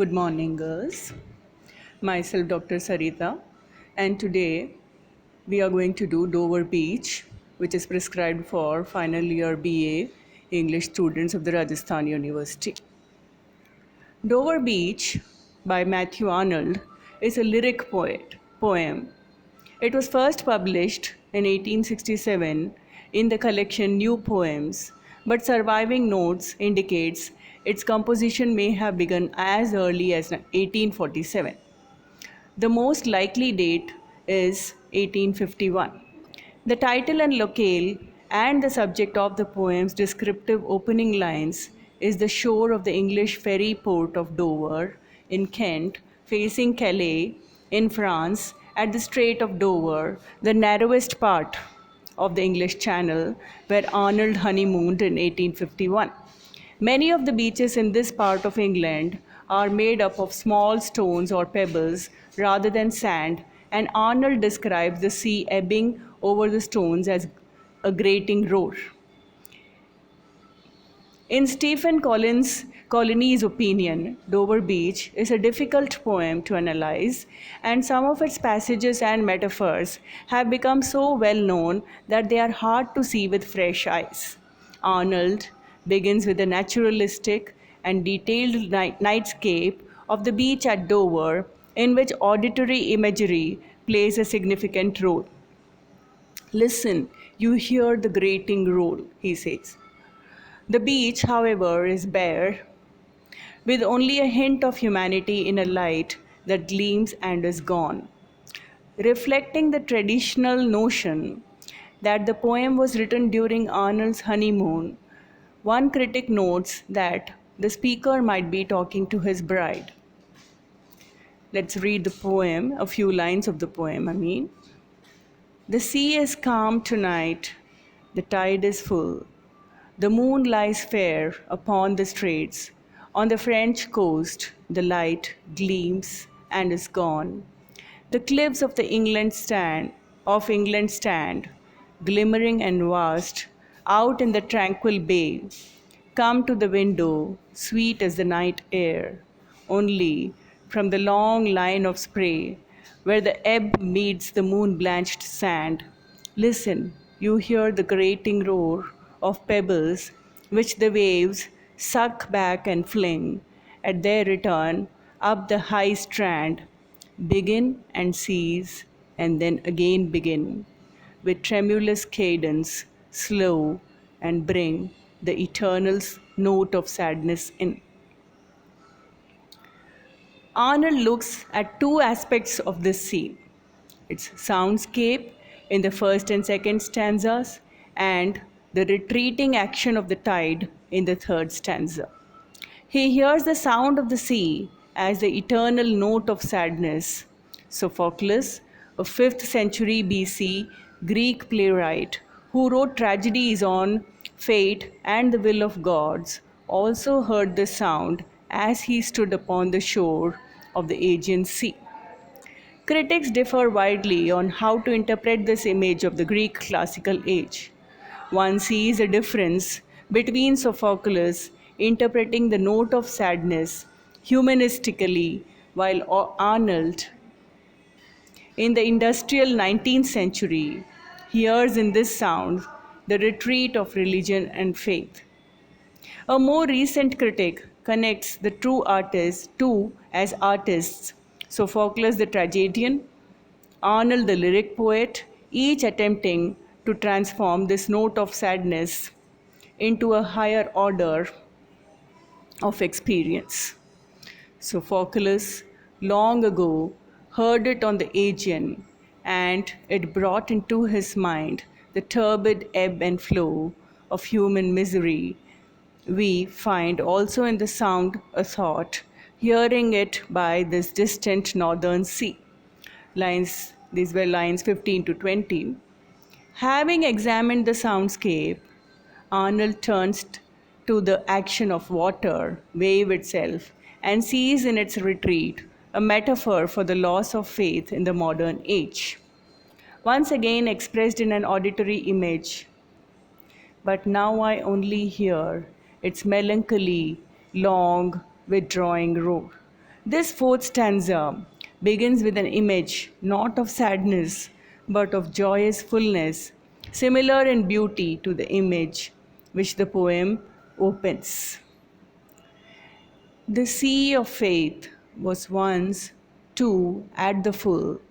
Good morning, girls. Myself, Dr. Sarita, and today we are going to do Dover Beach, which is prescribed for final year BA English students of the Rajasthan University. Dover Beach by Matthew Arnold is a lyric poem. It was first published in 1867 in the collection New Poems, but surviving notes indicates its composition may have begun as early as 1847. The most likely date is 1851. The title and locale and the subject of the poem's descriptive opening lines is the shore of the English ferry port of Dover in Kent, facing Calais in France at the Strait of Dover, the narrowest part of the English Channel, where Arnold honeymooned in 1851. Many of the beaches in this part of England are made up of small stones or pebbles rather than sand, and Arnold describes the sea ebbing over the stones as a grating roar. In Stephen Colony's opinion, Dover Beach is a difficult poem to analyze, and some of its passages and metaphors have become so well known that they are hard to see with fresh eyes. Arnold begins with a naturalistic and detailed nightscape of the beach at Dover, in which auditory imagery plays a significant role. Listen, you hear the grating roll, he says. The beach, however, is bare, with only a hint of humanity in a light that gleams and is gone. Reflecting the traditional notion that the poem was written during Arnold's honeymoon, one critic notes that the speaker might be talking to his bride. Let's read the poem, a few lines of the poem. The sea is calm tonight, the tide is full. The moon lies fair upon the straits. On the French coast, the light gleams and is gone. The cliffs of England stand, glimmering and vast, out in the tranquil bay. Come to the window, sweet as the night air. Only from the long line of spray, where the ebb meets the moon-blanched sand, listen, you hear the grating roar of pebbles which the waves suck back and fling at their return up the high strand, begin and cease, and then again begin, with tremulous cadence, slow, and bring the eternal note of sadness in. Arnold looks at two aspects of this scene, its soundscape in the first and second stanzas, and the retreating action of the tide in the third stanza. He hears the sound of the sea as the eternal note of sadness. Sophocles, a 5th century BC Greek playwright who wrote tragedies on fate and the will of gods, also heard the sound as he stood upon the shore of the Aegean Sea. Critics differ widely on how to interpret this image of the Greek classical age. One sees a difference between Sophocles interpreting the note of sadness humanistically, while Arnold, in the industrial 19th century, hears in this sound the retreat of religion and faith. A more recent critic connects the two as artists, Sophocles the tragedian, Arnold the lyric poet, each attempting to transform this note of sadness into a higher order of experience. Sophocles long ago heard it on the Aegean, and it brought into his mind the turbid ebb and flow of human misery. We find also in the sound a thought, hearing it by this distant northern sea. These were lines 15 to 20. Having examined the soundscape, Arnold turns to the action of water, wave itself, and sees in its retreat a metaphor for the loss of faith in the modern age. Once again expressed in an auditory image, but now I only hear its melancholy, long, withdrawing roar. This fourth stanza begins with an image not of sadness but of joyous fullness, similar in beauty to the image which the poem opens. The sea of faith was once, too, at the full,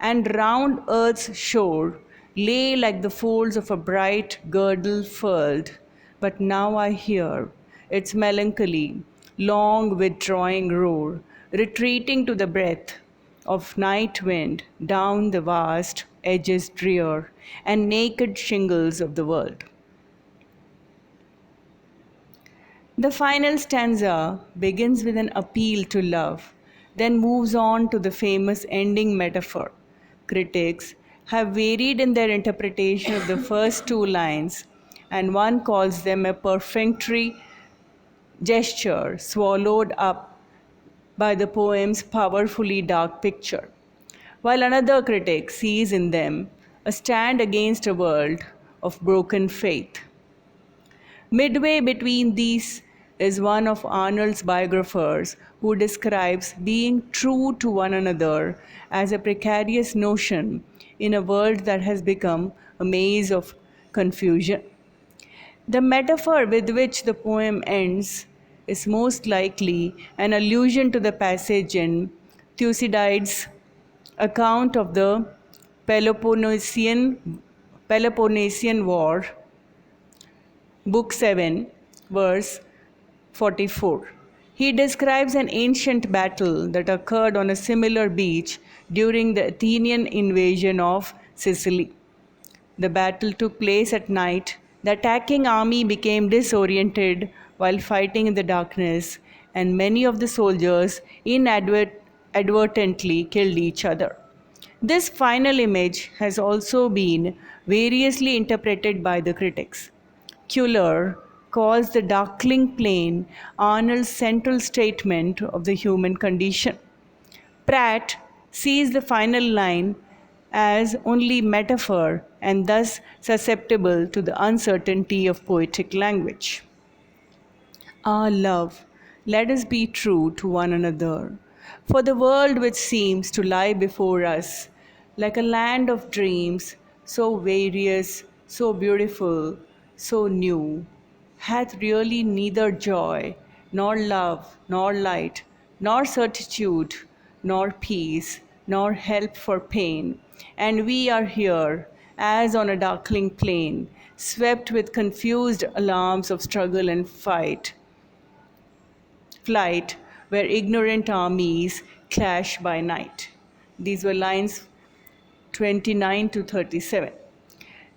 and round earth's shore lay like the folds of a bright girdle furled. But now I hear its melancholy, long withdrawing roar, retreating to the breath of night wind down the vast edges drear and naked shingles of the world. The final stanza begins with an appeal to love, then moves on to the famous ending metaphor. Critics have varied in their interpretation of the first two lines, and one calls them a perfunctory gesture swallowed up by the poem's powerfully dark picture, while another critic sees in them a stand against a world of broken faith. Midway between these is one of Arnold's biographers who describes being true to one another as a precarious notion in a world that has become a maze of confusion. The metaphor with which the poem ends is most likely an allusion to the passage in Thucydides' account of the Peloponnesian War, Book 7, verse 44. He describes an ancient battle that occurred on a similar beach during the Athenian invasion of Sicily. The battle took place at night. The attacking army became disoriented while fighting in the darkness, and many of the soldiers inadvertently killed each other. This final image has also been variously interpreted by the critics. Kuller calls the darkling plain Arnold's central statement of the human condition. Pratt sees the final line as only metaphor and thus susceptible to the uncertainty of poetic language. Ah, love, let us be true to one another, for the world which seems to lie before us, like a land of dreams, so various, so beautiful, so new, hath really neither joy, nor love, nor light, nor certitude, nor peace, nor help for pain. And we are here, as on a darkling plain, swept with confused alarms of struggle and flight, where ignorant armies clash by night. These were lines 29 to 37.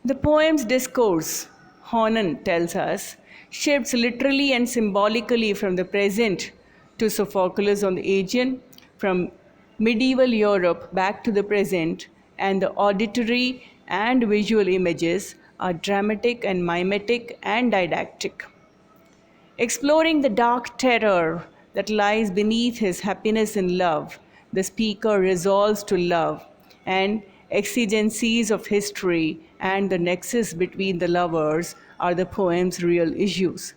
The poem's discourse, Honen tells us, shifts literally and symbolically from the present to Sophocles on the Aegean, from medieval Europe back to the present, and the auditory and visual images are dramatic and mimetic and didactic. Exploring the dark terror that lies beneath his happiness in love, the speaker resolves to love, and exigencies of history and the nexus between the lovers are the poem's real issues.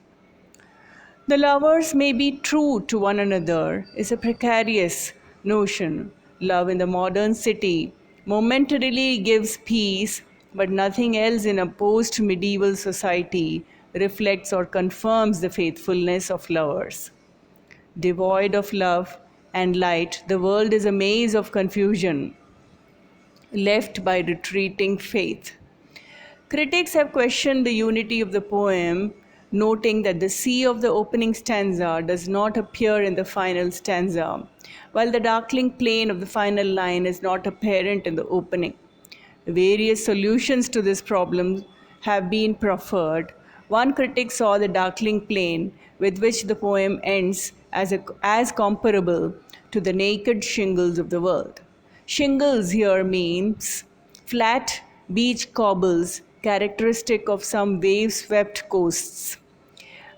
The lovers may be true to one another is a precarious notion. Love in the modern city momentarily gives peace, but nothing else in a post medieval society reflects or confirms the faithfulness of lovers. Devoid of love and light, the world is a maze of confusion, left by retreating faith. Critics have questioned the unity of the poem, noting that the sea of the opening stanza does not appear in the final stanza, while the darkling plain of the final line is not apparent in the opening. Various solutions to this problem have been proffered. One critic saw the darkling plain with which the poem ends as comparable to the naked shingles of the world. Shingles here means flat beach cobbles characteristic of some wave-swept coasts.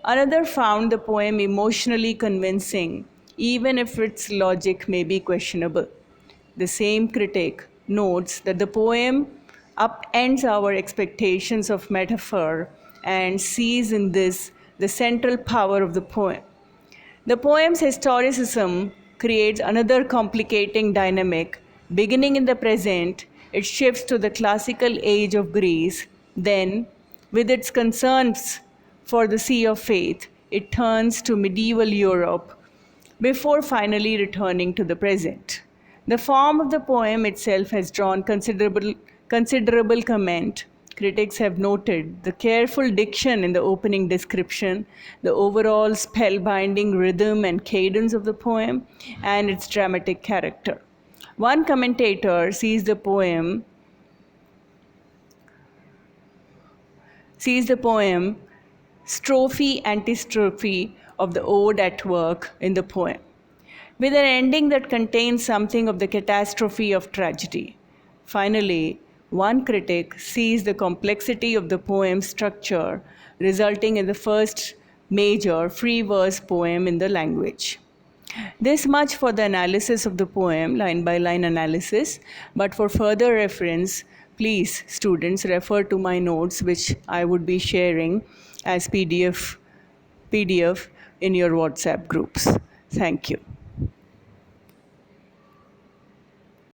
Another found the poem emotionally convincing, even if its logic may be questionable. The same critic notes that the poem upends our expectations of metaphor and sees in this the central power of the poem. The poem's historicism creates another complicating dynamic. Beginning in the present, it shifts to the classical age of Greece. Then, with its concerns for the Sea of Faith, it turns to medieval Europe before finally returning to the present. The form of the poem itself has drawn considerable comment. Critics have noted the careful diction in the opening description, the overall spellbinding rhythm and cadence of the poem, and its dramatic character. One commentator sees the poem strophe antistrophe of the ode at work in the poem, with an ending that contains something of the catastrophe of tragedy. Finally, one critic sees the complexity of the poem's structure, resulting in the first major free verse poem in the language. This much for the analysis of the poem, line by line analysis, but for further reference, please, students, refer to my notes, which I would be sharing as PDF in your WhatsApp groups. Thank you.